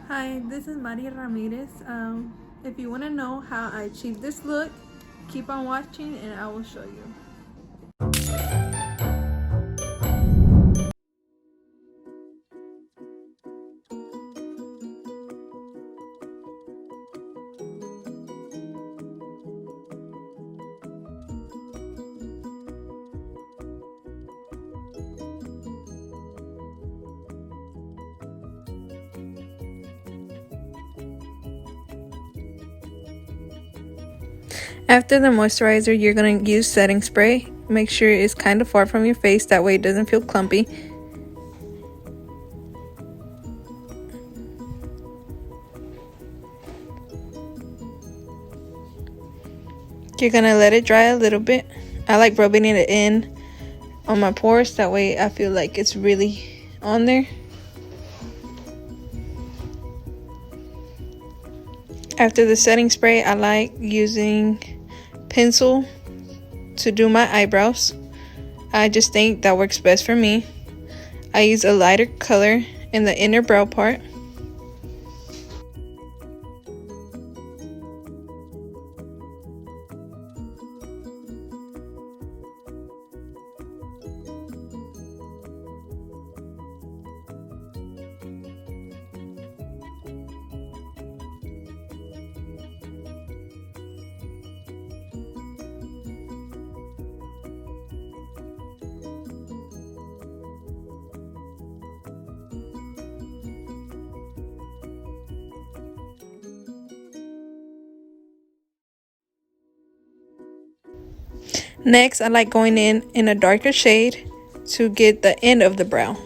Hi, this is Maria Ramirez. If you want to know how I achieved this look, keep on watching and I will show you. After the moisturizer, you're going to use setting spray. Make sure it's kind of far from your face, that way it doesn't feel clumpy. You're going to let it dry a little bit. I like rubbing it in on my pores, that way I feel like it's really on there. After the setting spray, I like using pencil to do my eyebrows. I just think that works best for me. I use a lighter color in the inner brow part. Next, I like going in a darker shade to get the end of the brow.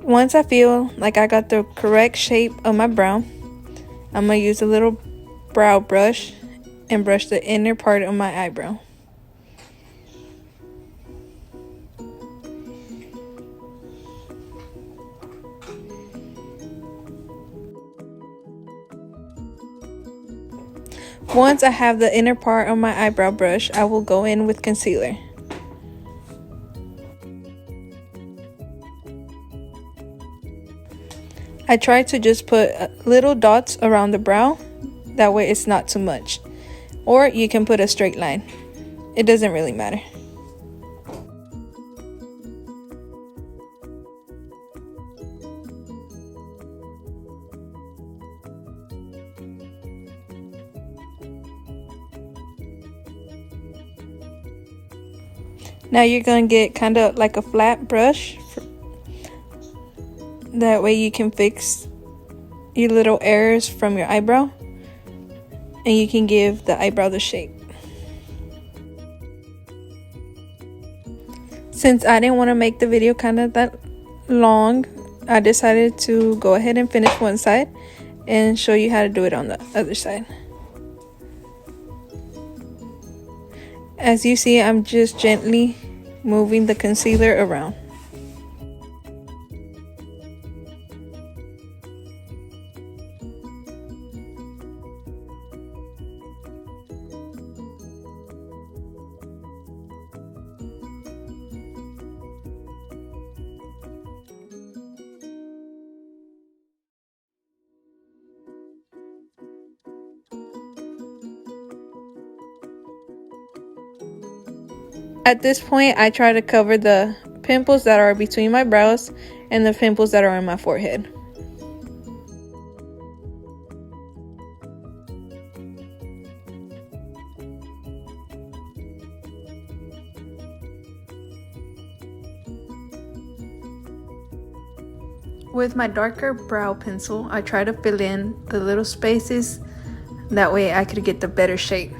Once I feel like I got the correct shape of my brow, I'm going to use a little brow brush and brush the inner part of my eyebrow. Once I have the inner part of my eyebrow brush, I will go in with concealer. I try to just put little dots around the brow, that way it's not too much. Or you can put a straight line. It doesn't really matter. Now you're going to get kind of like a flat brush. That way you can fix your little errors from your eyebrow. And you can give the eyebrow the shape. Since I didn't want to make the video kind of that long, I decided to go ahead and finish one side and show you how to do it on the other side. As you see, I'm just gently moving the concealer around. At this point, I try to cover the pimples that are between my brows and the pimples that are on my forehead. With my darker brow pencil, I try to fill in the little spaces, that way I could get the better shape.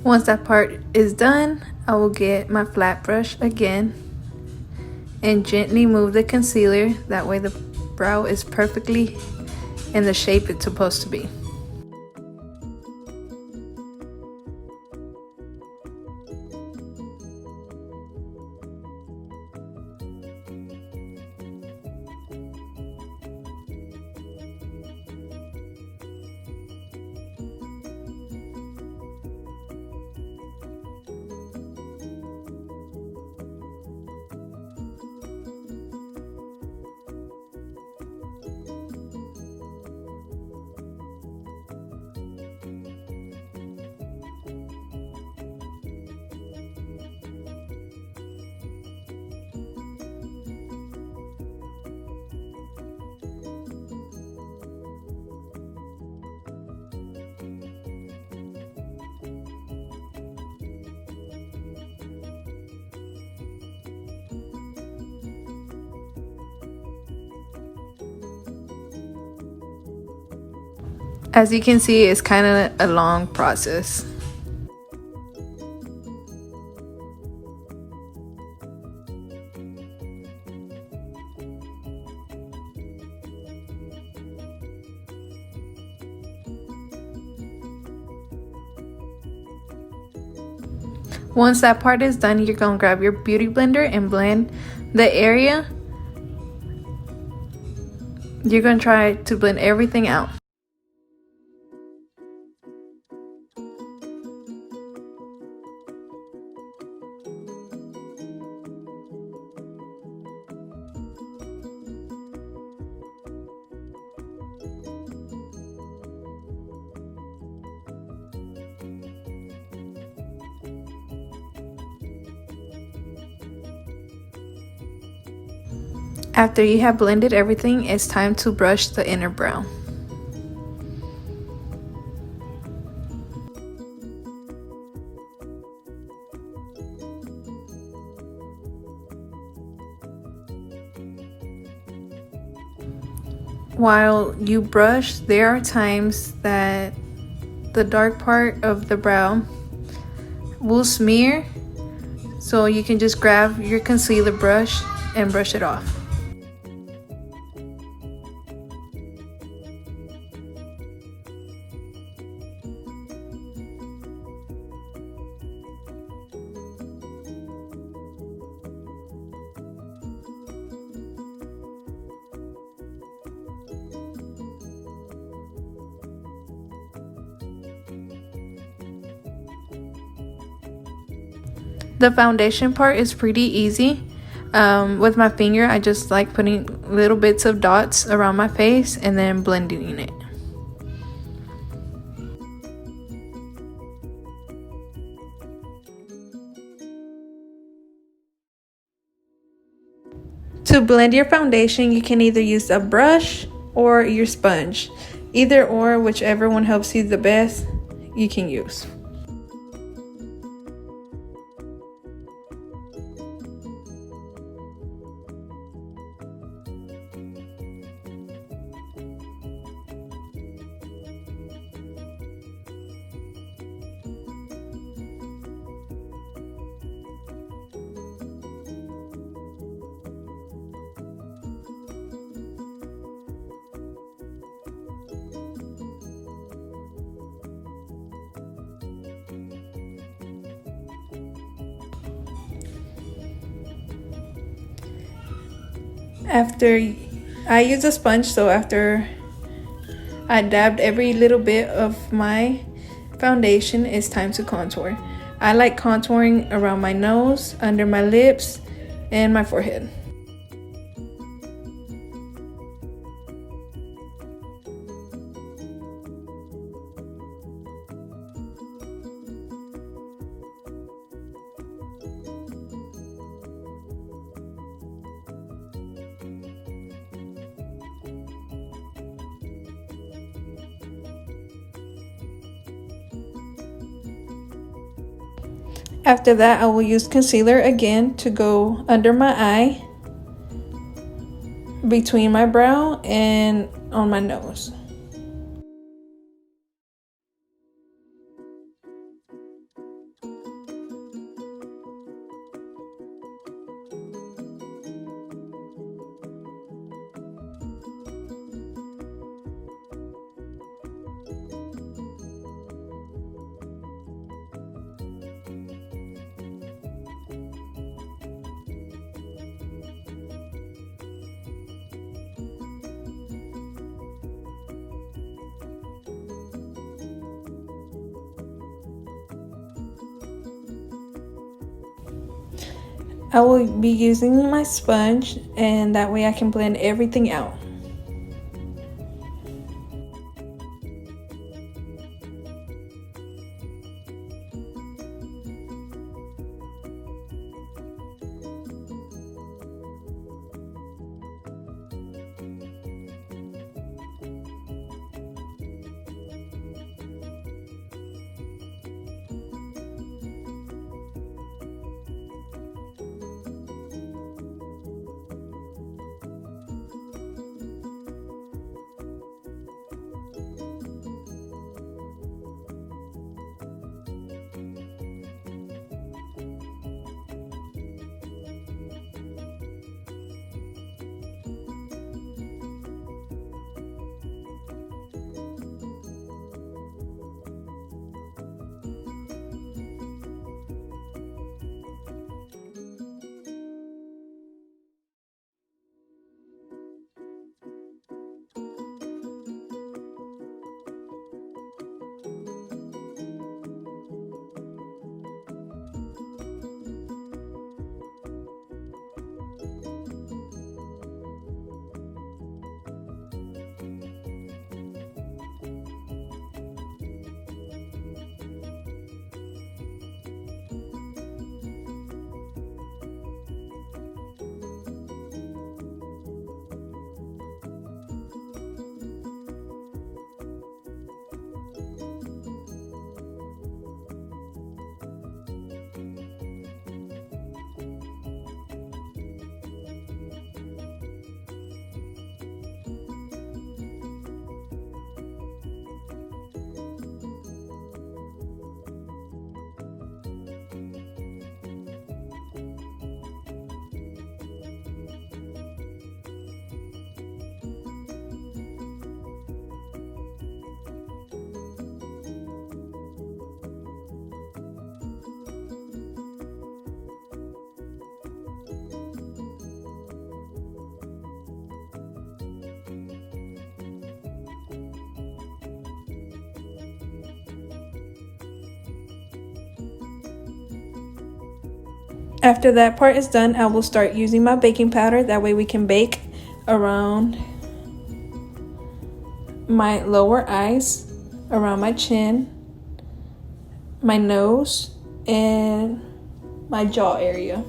Once that part is done, I will get my flat brush again and gently move the concealer, that way the brow is perfectly in the shape it's supposed to be. As you can see, it's kind of a long process. Once that part is done, you're gonna grab your beauty blender and blend the area. You're gonna try to blend everything out. After you have blended everything, it's time to brush the inner brow. While you brush, there are times that the dark part of the brow will smear, so you can just grab your concealer brush and brush it off. The foundation part is pretty easy. With my finger, I just like putting little bits of dots around my face and then blending it. To blend your foundation, you can either use a brush or your sponge. Either or, whichever one helps you the best, you can use. After I use a sponge, so after I dabbed every little bit of my foundation, it's time to contour. I like contouring around my nose, under my lips, and my forehead. After that, I will use concealer again to go under my eye, between my brow, and on my nose. I will be using my sponge, and that way I can blend everything out. After that part is done, I will start using my baking powder. That way we can bake around my lower eyes, around my chin, my nose, and my jaw area.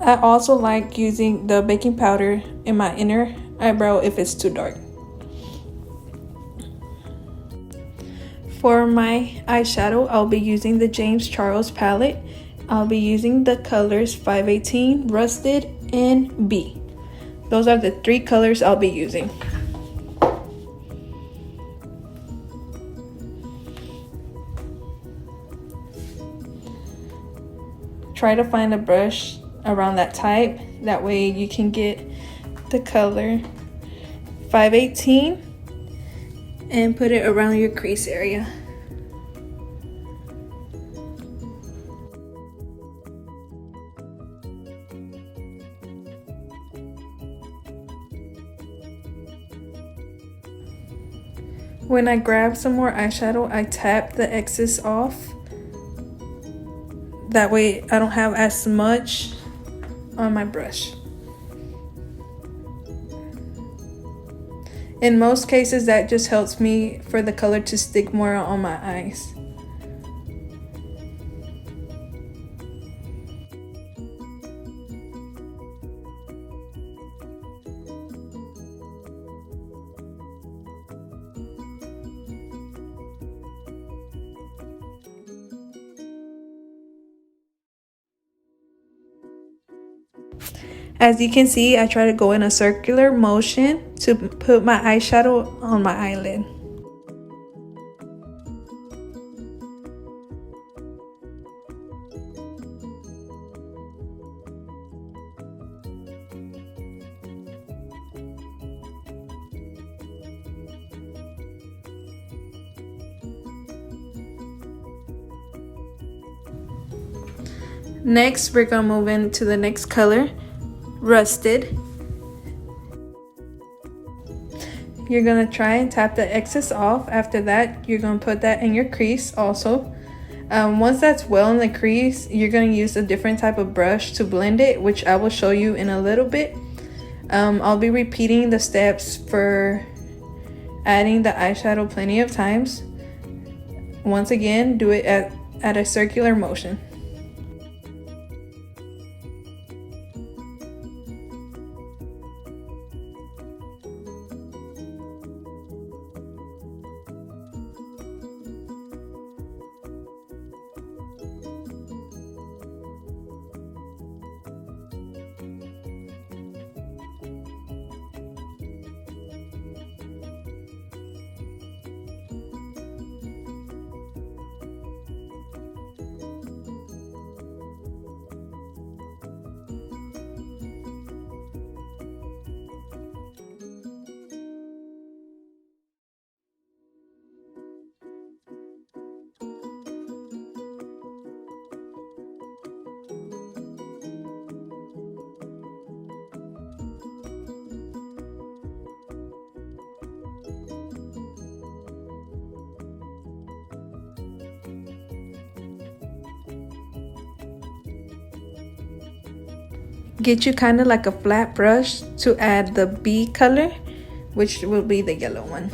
I also like using the baking powder in my inner eyebrow if it's too dark. For my eyeshadow, I'll be using the James Charles palette. I'll be using the colors 518, Rusted, and B. Those are the 3 colors I'll be using. Try to find a brush around that type. That way you can get the color 518 and put it around your crease area. When I grab some more eyeshadow, I tap the excess off. That way I don't have as much on my brush. In most cases, that just helps me for the color to stick more on my eyes. As you can see, I try to go in a circular motion to put my eyeshadow on my eyelid. Next, we're gonna move into the next color, Rusted. You're gonna try and tap the excess off. After that, you're gonna put that in your crease also. Once that's well in the crease, you're gonna use a different type of brush to blend it, which I will show you in a little bit. I'll be repeating the steps for adding the eyeshadow plenty of times. Once again, do it at a circular motion. Get you kind of like a flat brush to add the B color, which will be the yellow one.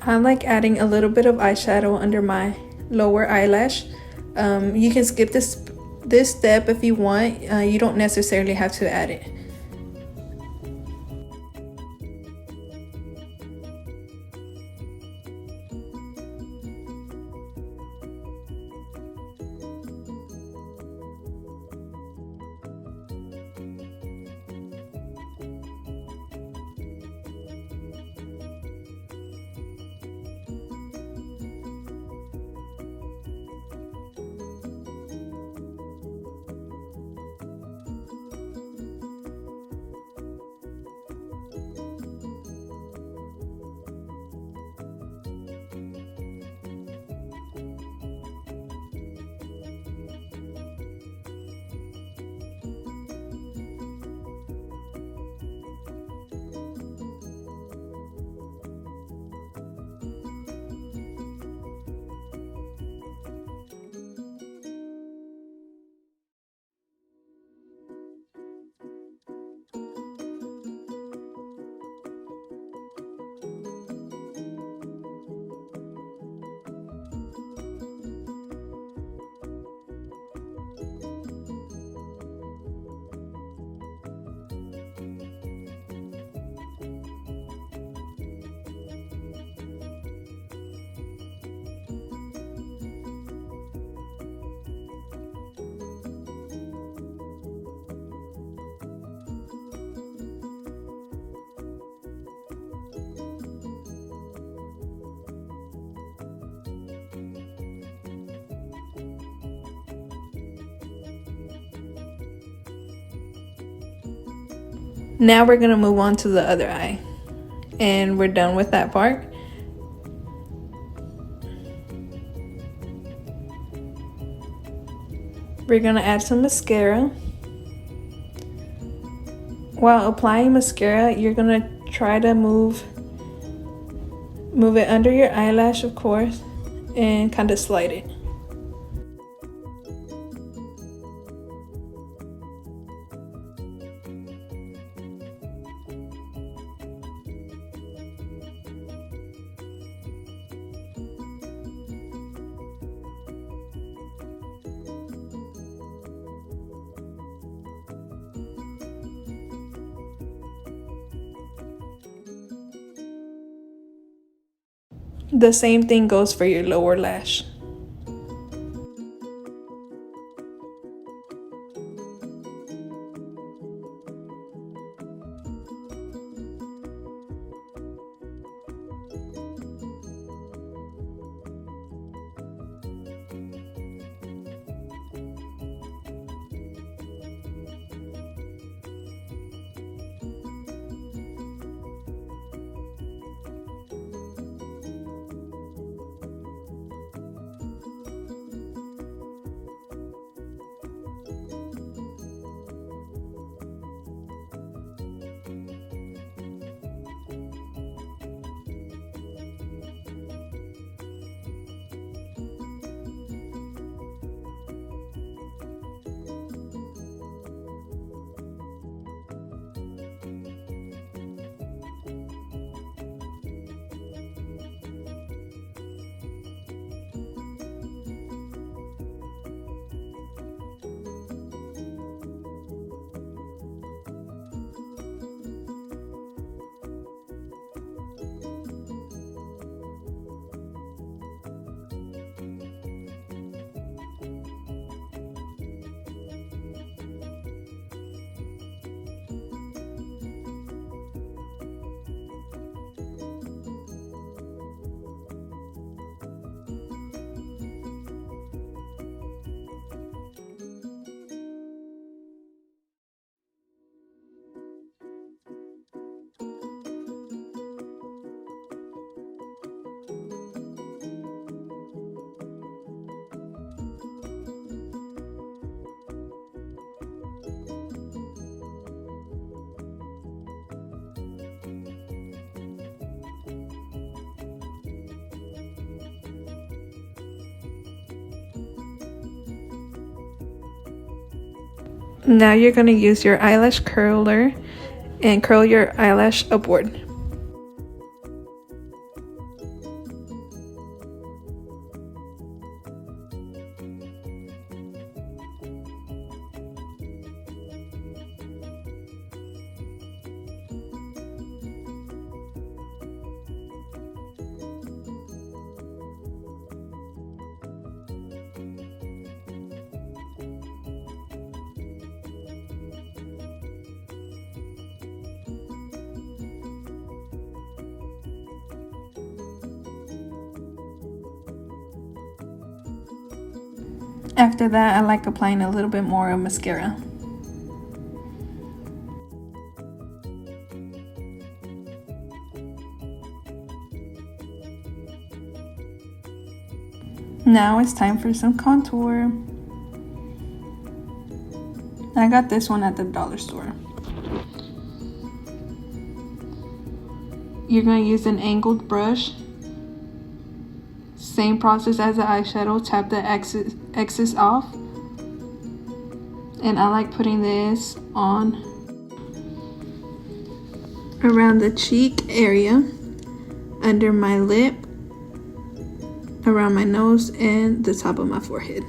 I like adding a little bit of eyeshadow under my lower eyelash. You can skip this step if you want. You don't necessarily have to add it. Now we're gonna move on to the other eye, and we're done with that part. We're gonna add some mascara. While applying mascara, you're gonna try to move it under your eyelash, of course, and kind of slide it. The same thing goes for your lower lash. Now you're going to use your eyelash curler and curl your eyelash upward. After that, I like applying a little bit more of mascara. Now it's time for some contour. I got this one at the dollar store. You're going to use an angled brush. Same process as the eyeshadow, tap the excess off. And I like putting this on around the cheek area, under my lip, around my nose, and the top of my forehead.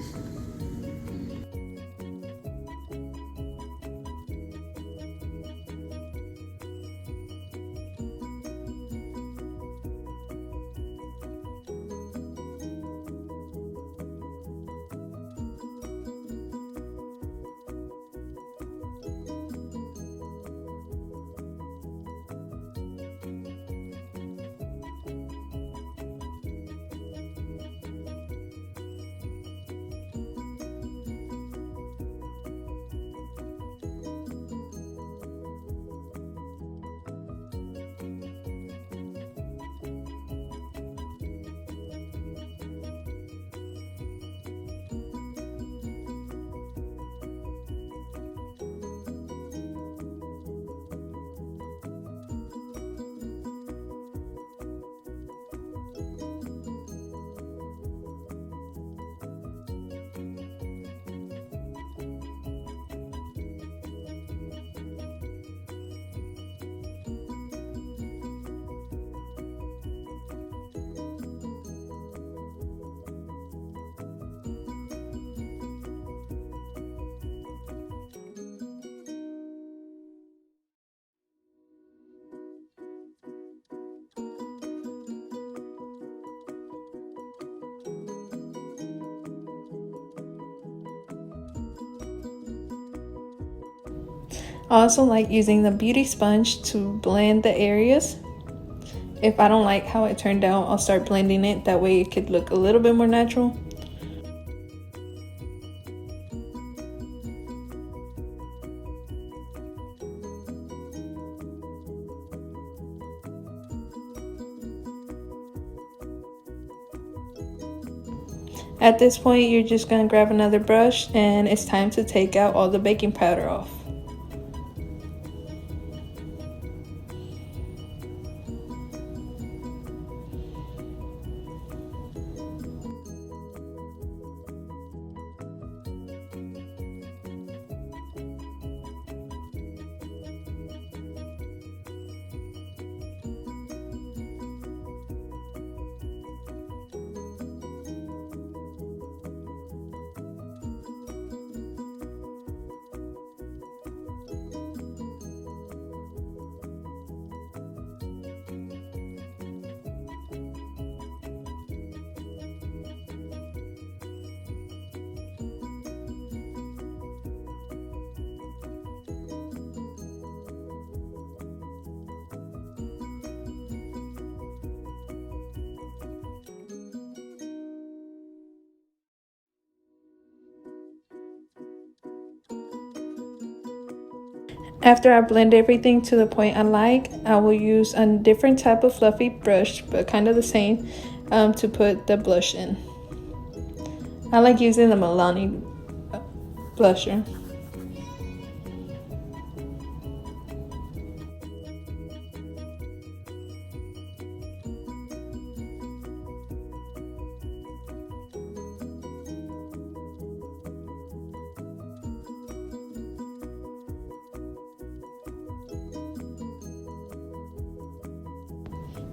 I also like using the beauty sponge to blend the areas. If I don't like how it turned out, I'll start blending it. That way it could look a little bit more natural. At this point, you're just going to grab another brush and it's time to take out all the baking powder off. After I blend everything to the point I like, I will use a different type of fluffy brush, but kind of the same, to put the blush in. I like using the Milani blusher.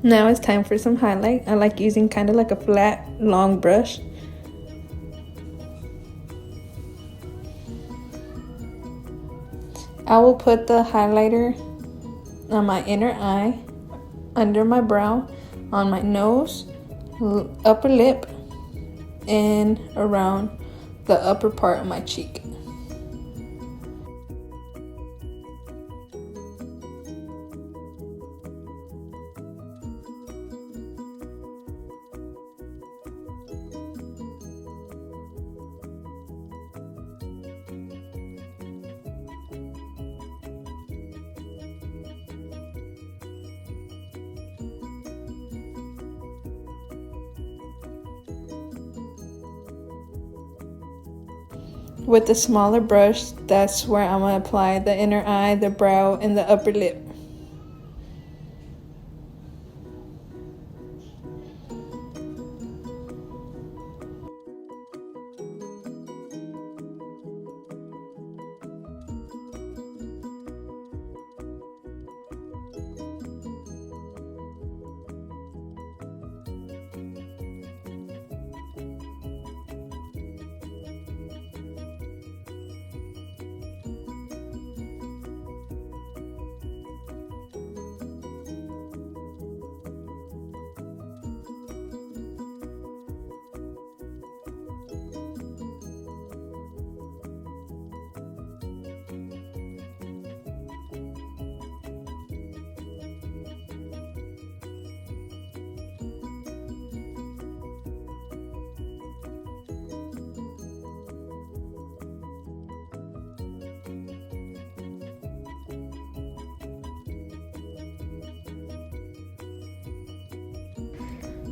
Now it's time for some highlight. I like using kind of like a flat, long brush. I will put the highlighter on my inner eye, under my brow, on my nose, upper lip, and around the upper part of my cheek. With the smaller brush, that's where I'm going to apply the inner eye, the brow, and the upper lip.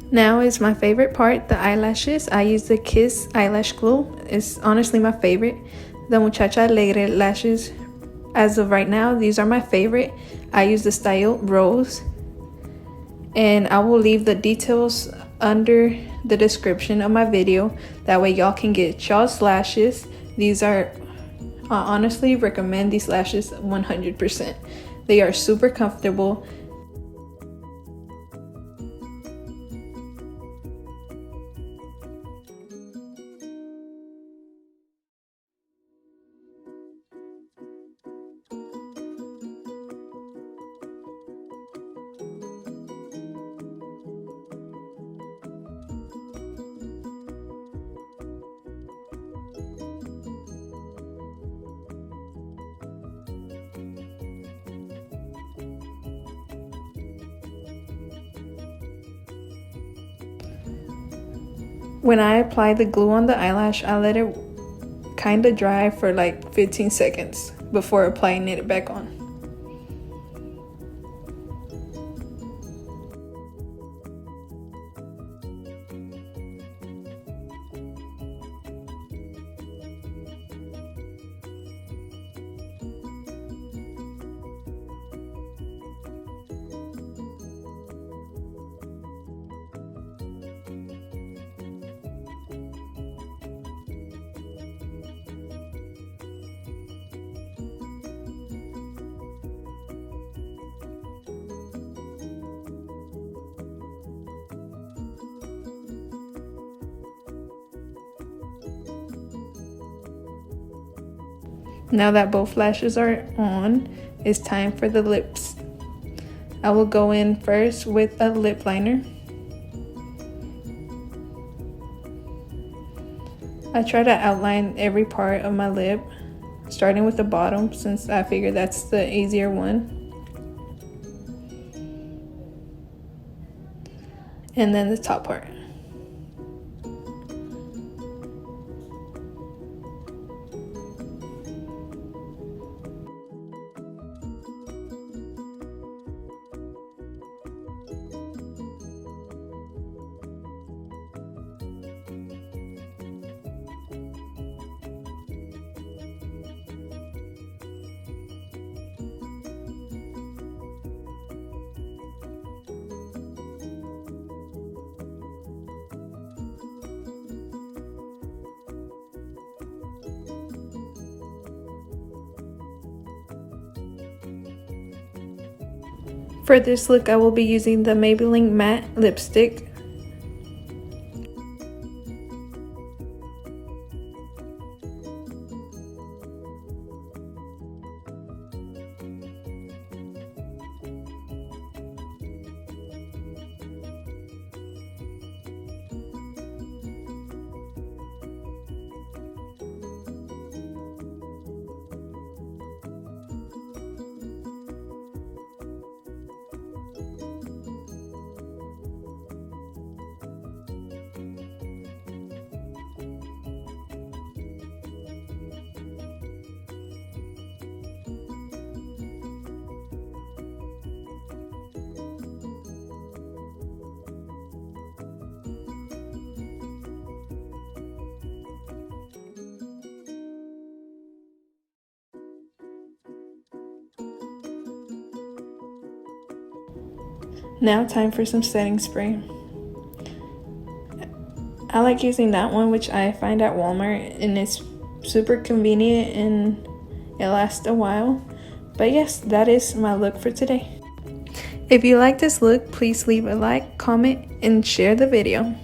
Now is my favorite part, the eyelashes. I use the Kiss eyelash glue. It's honestly my favorite. The Muchacha Alegre lashes, as of right now, these are my favorite. I use the style Rose, and I will leave the details under the description of my video. That way y'all can get y'all's lashes. These are, I honestly recommend these lashes 100%. They are super comfortable. When I apply the glue on the eyelash, I let it kind of dry for like 15 seconds before applying it back on. Now that both lashes are on, it's time for the lips. I will go in first with a lip liner. I try to outline every part of my lip, starting with the bottom since I figure that's the easier one. And then the top part. For this look, I will be using the Maybelline Matte Lipstick. Now time for some setting spray. I like using that one, which I find at Walmart, and it's super convenient and it lasts a while. But yes, that is my look for today. If you like this look, please leave a like, comment, and share the video.